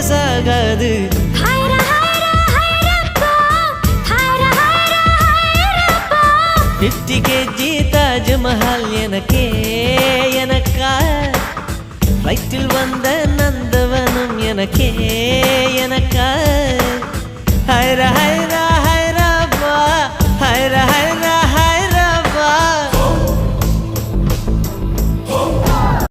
பெருசாகாது. Fifty KG Taj Mahal எனக்கே எனக்கா, வயிற்றில் வந்த நந்தவனம் எனக்கே எனக்கா. ஹைர ஹைர